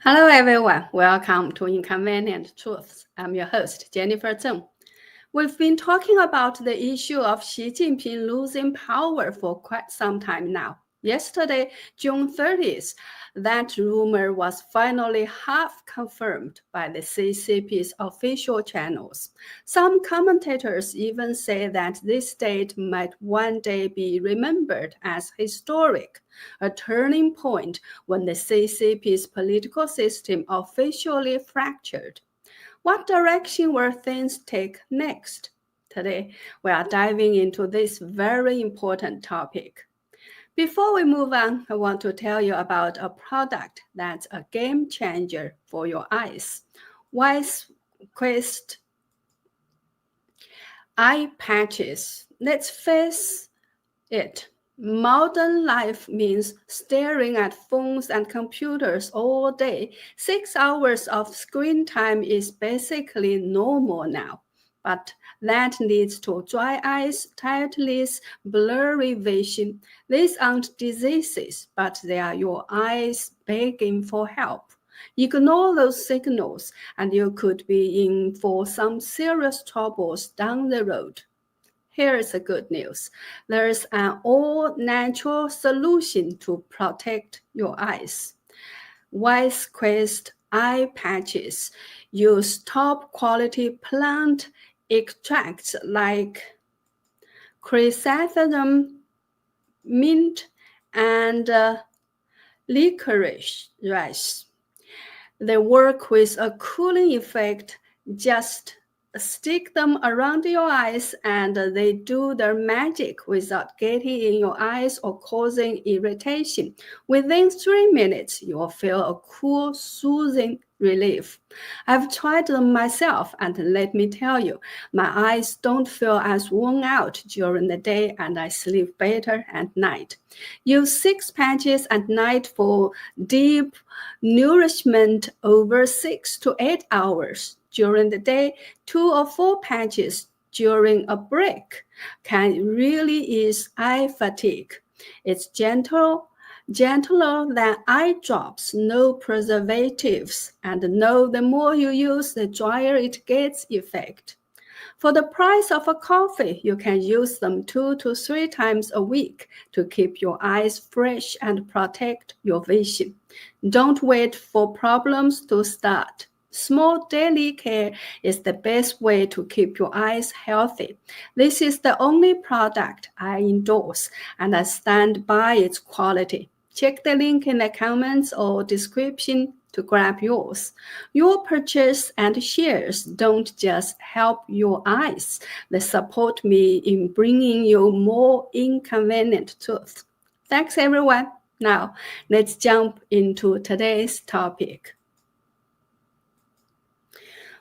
Hello everyone, welcome to Inconvenient Truths. I'm your host, Jennifer Zheng. We've been talking about the issue of Xi Jinping losing power for quite some time now. Yesterday, June 30th, that rumor was finally half confirmed by the CCP's official channels. Some commentators even say that this date might one day be remembered as historic, a turning point when the CCP's political system officially fractured. What direction will things take next? Today, we are diving into this very important topic. Before we move on, I want to tell you about a product that's a game changer for your eyes. WiseQuest eye patches. Let's face it. Modern life means staring at phones and computers all day. 6 hours of screen time is basically normal now. But that leads to dry eyes, tired lids, blurry vision. These aren't diseases, but they are your eyes begging for help. Ignore those signals, and you could be in for some serious troubles down the road. Here is the good news. There is an all-natural solution to protect your eyes. WiseQuest eye patches use top-quality plant extracts like chrysanthemum, mint, and licorice. They work with a cooling effect. Just stick them around your eyes and they do their magic without getting in your eyes or causing irritation. Within 3 minutes, you will feel a cool, soothing relief. I've tried them myself, and let me tell you, my eyes don't feel as worn out during the day and I sleep better at night. Use 6 patches at night for deep nourishment over 6 to 8 hours. During the day, 2 or 4 patches during a break can really ease eye fatigue. It's gentler than eye drops, no preservatives, and no, the more you use, the drier it gets effect. For the price of a coffee, you can use them 2 to 3 times a week to keep your eyes fresh and protect your vision. Don't wait for problems to start. Small daily care is the best way to keep your eyes healthy. This is the only product I endorse, and I stand by its quality. Check the link in the comments or description to grab yours. Your purchase and shares don't just help your eyes, they support me in bringing you more inconvenient truths. Thanks everyone. Now, let's jump into today's topic.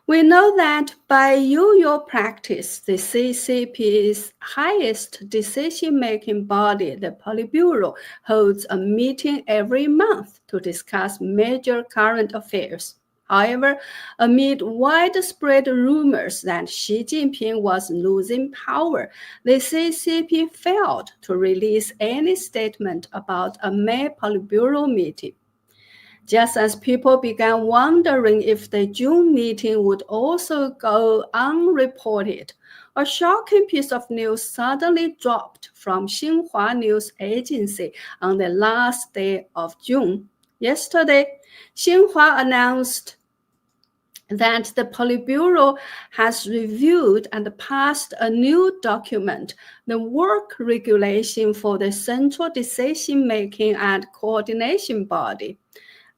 We know that by your practice, the CCP's highest decision-making body, the Politburo, holds a meeting every month to discuss major current affairs. However, amid widespread rumors that Xi Jinping was losing power, the CCP failed to release any statement about a May Politburo meeting. Just as people began wondering if the June meeting would also go unreported, a shocking piece of news suddenly dropped from Xinhua News Agency on the last day of June. Yesterday, Xinhua announced that the Politburo has reviewed and passed a new document, the Work Regulation for the Central Decision-Making and Coordination Body.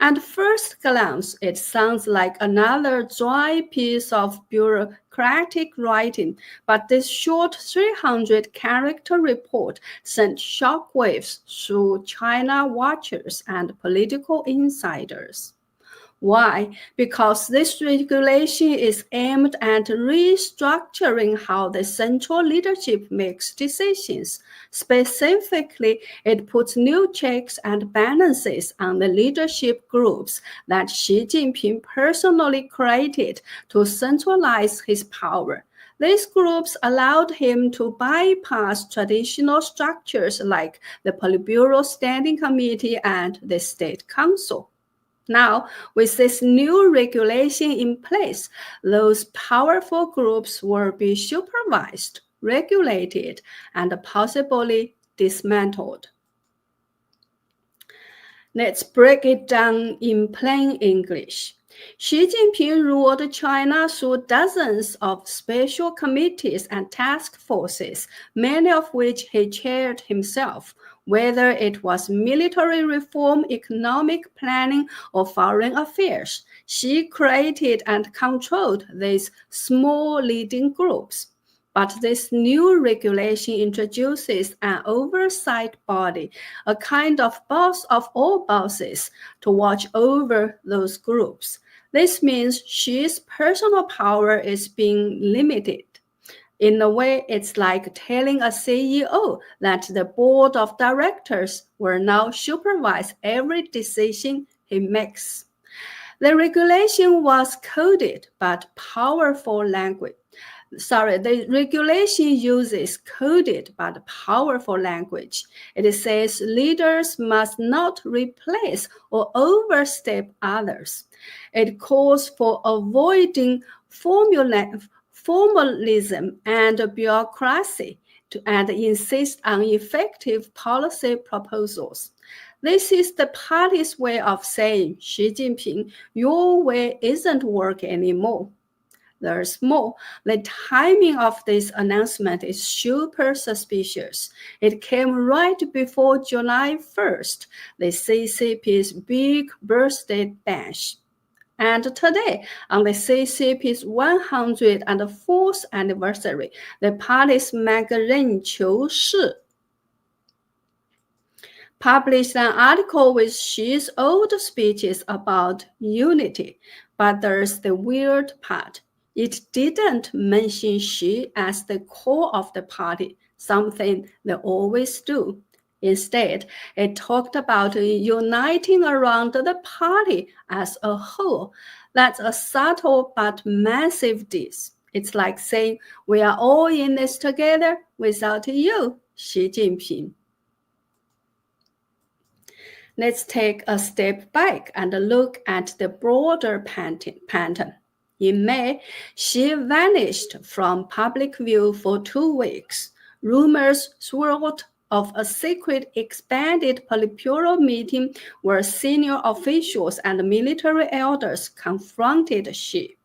At first glance, it sounds like another dry piece of bureaucratic writing, but this short 300-character report sent shockwaves through China watchers and political insiders. Why? Because this regulation is aimed at restructuring how the central leadership makes decisions. Specifically, it puts new checks and balances on the leadership groups that Xi Jinping personally created to centralize his power. These groups allowed him to bypass traditional structures like the Politburo Standing Committee and the State Council. Now, with this new regulation in place, those powerful groups will be supervised, regulated, and possibly dismantled. Let's break it down in plain English. Xi Jinping ruled China through dozens of special committees and task forces, many of which he chaired himself, whether it was military reform, economic planning, or foreign affairs. Xi created and controlled these small leading groups. But this new regulation introduces an oversight body, a kind of boss of all bosses, to watch over those groups. This means Xi's personal power is being limited. In a way, it's like telling a CEO that the board of directors will now supervise every decision he makes. The regulation was coded but powerful language. The regulation uses coded but powerful language. It says leaders must not replace or overstep others. It calls for avoiding formalism and bureaucracy and insists on effective policy proposals. This is the party's way of saying, Xi Jinping, your way isn't working anymore. There's more. The timing of this announcement is super suspicious. It came right before July 1st, the CCP's big birthday bash. And today, on the CCP's 104th anniversary, the party's magazine 求是 published an article with Xi's old speeches about unity. But there's the weird part. It didn't mention Xi as the core of the party, something they always do. Instead, it talked about uniting around the party as a whole. That's a subtle but massive diss. It's like saying, we are all in this together without you, Xi Jinping. Let's take a step back and look at the broader pattern. In May, Xi vanished from public view for 2 weeks. Rumors swirled of a secret expanded Politburo meeting where senior officials and military elders confronted Xi.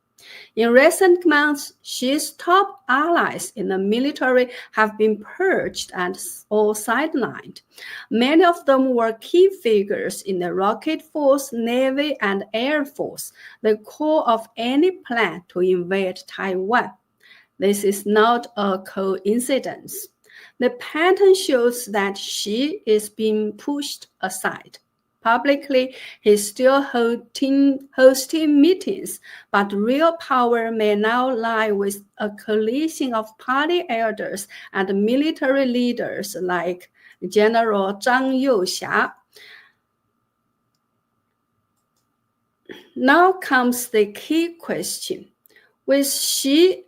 In recent months, Xi's top allies in the military have been purged or sidelined. Many of them were key figures in the Rocket Force, Navy, and Air Force, the core of any plan to invade Taiwan. This is not a coincidence. The pattern shows that Xi is being pushed aside. Publicly, he's still hosting meetings, but real power may now lie with a coalition of party elders and military leaders like General Zhang Youxia. Now comes the key question. With Xi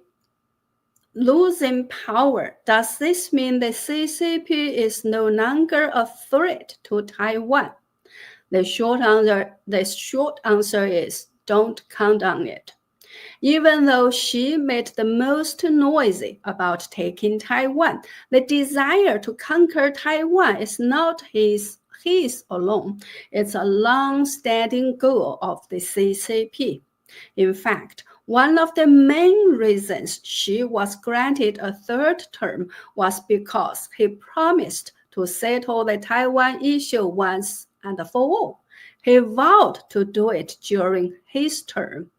losing power, does this mean the CCP is no longer a threat to Taiwan? The short answer is don't count on it. Even though Xi made the most noisy about taking Taiwan, the desire to conquer Taiwan is not his alone. It's a long-standing goal of the CCP. In fact, one of the main reasons Xi was granted a 3rd term was because he promised to settle the Taiwan issue once and for all. He vowed to do it during his term.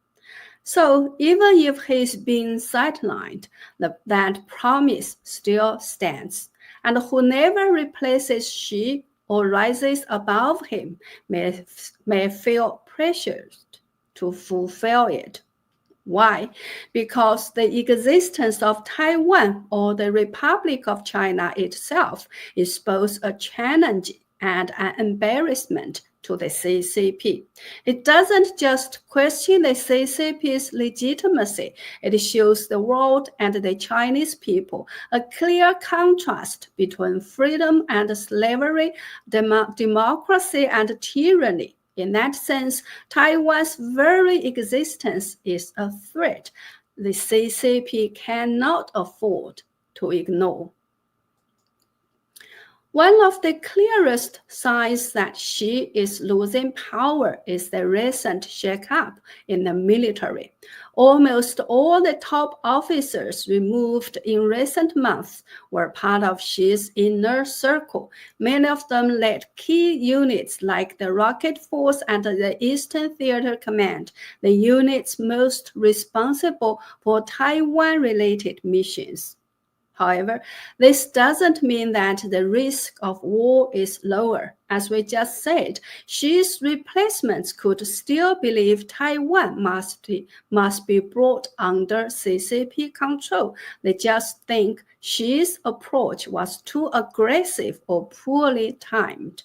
So even if he's been sidelined, that promise still stands. And whoever replaces Xi or rises above him may feel pressured to fulfill it. Why? Because the existence of Taiwan or the Republic of China itself is both a challenge and an embarrassment to the CCP. It doesn't just question the CCP's legitimacy, it shows the world and the Chinese people a clear contrast between freedom and slavery, democracy and tyranny. In that sense, Taiwan's very existence is a threat the CCP cannot afford to ignore. One of the clearest signs that Xi is losing power is the recent shakeup in the military. Almost all the top officers removed in recent months were part of Xi's inner circle. Many of them led key units like the Rocket Force and the Eastern Theater Command, the units most responsible for Taiwan-related missions. However, this doesn't mean that the risk of war is lower. As we just said, Xi's replacements could still believe Taiwan must be brought under CCP control. They just think Xi's approach was too aggressive or poorly timed.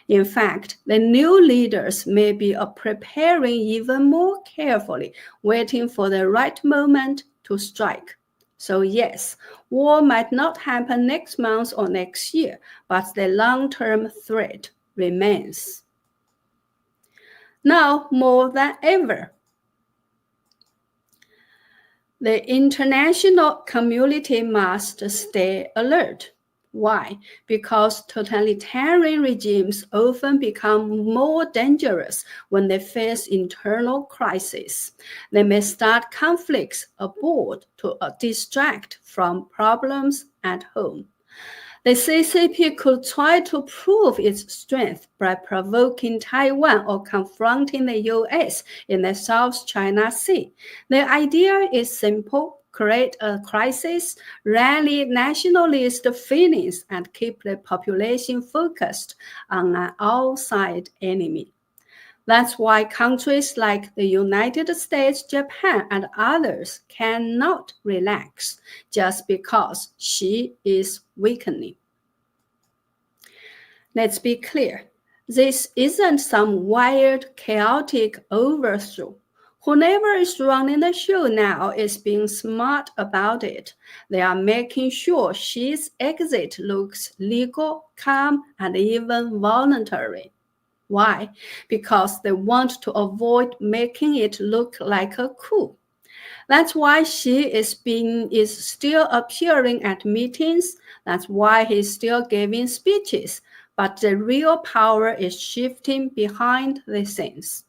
In fact, the new leaders may be preparing even more carefully, waiting for the right moment to strike. So yes, war might not happen next month or next year, but the long-term threat remains. Now more than ever, the international community must stay alert. Why? Because totalitarian regimes often become more dangerous when they face internal crises. They may start conflicts abroad to distract from problems at home. The CCP could try to prove its strength by provoking Taiwan or confronting the US in the South China Sea. The idea is simple. Create a crisis, rally nationalist feelings, and keep the population focused on an outside enemy. That's why countries like the United States, Japan, and others cannot relax just because Xi is weakening. Let's be clear. This isn't some wild, chaotic overthrow. Whoever is running the show now is being smart about it. They are making sure Xi's exit looks legal, calm, and even voluntary. Why? Because they want to avoid making it look like a coup. That's why Xi is still appearing at meetings. That's why he's still giving speeches. But the real power is shifting behind the scenes.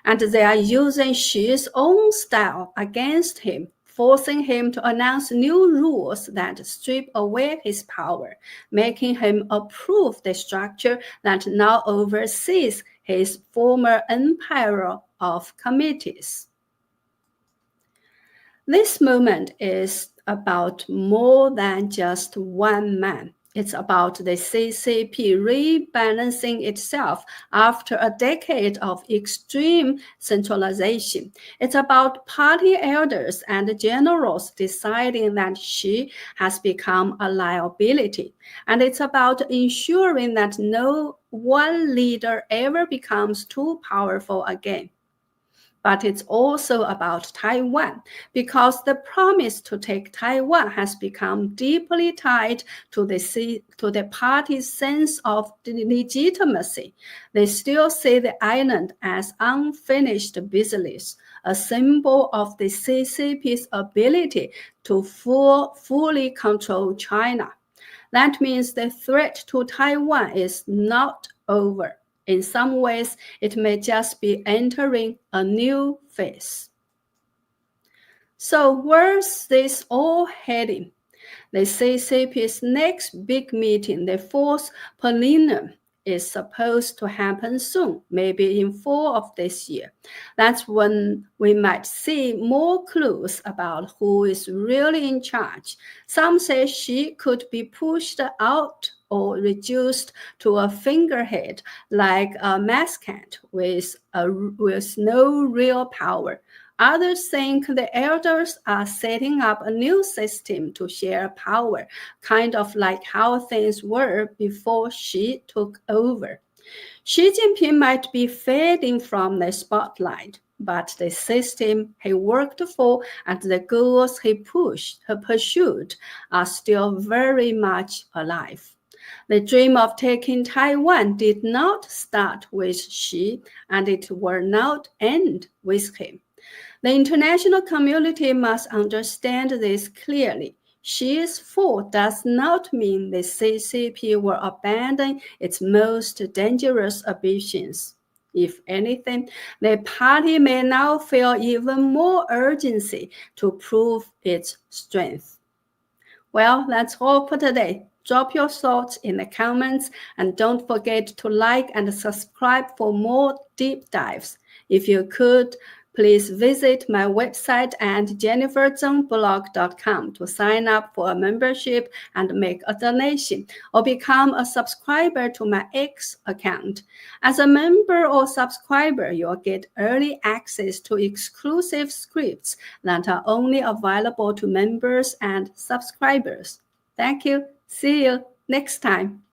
And they are using Xi's own style against him, forcing him to announce new rules that strip away his power, making him approve the structure that now oversees his former empire of committees. This moment is about more than just one man. It's about the CCP rebalancing itself after a decade of extreme centralization. It's about party elders and generals deciding that Xi has become a liability. And it's about ensuring that no one leader ever becomes too powerful again. But it's also about Taiwan, because the promise to take Taiwan has become deeply tied to the party's sense of legitimacy. They still see the island as unfinished business, a symbol of the CCP's ability to fully control China. That means the threat to Taiwan is not over. In some ways, it may just be entering a new phase. So where's this all heading? The CCP's next big meeting, the fourth plenum, is supposed to happen soon, maybe in fall of this year. That's when we might see more clues about who is really in charge. Some say Xi could be pushed out or reduced to a figurehead like a mascot with no real power. Others think the elders are setting up a new system to share power, kind of like how things were before Xi took over. Xi Jinping might be fading from the spotlight, but the system he worked for and the goals he pursued are still very much alive. The dream of taking Taiwan did not start with Xi, and it will not end with him. The international community must understand this clearly. Xi's fall does not mean the CCP will abandon its most dangerous ambitions. If anything, the party may now feel even more urgency to prove its strength. Well, that's all for today. Drop your thoughts in the comments and don't forget to like and subscribe for more deep dives. If you could, please visit my website at jenniferzengblog.com to sign up for a membership and make a donation, or become a subscriber to my X account. As a member or subscriber, you'll get early access to exclusive scripts that are only available to members and subscribers. Thank you. See you next time.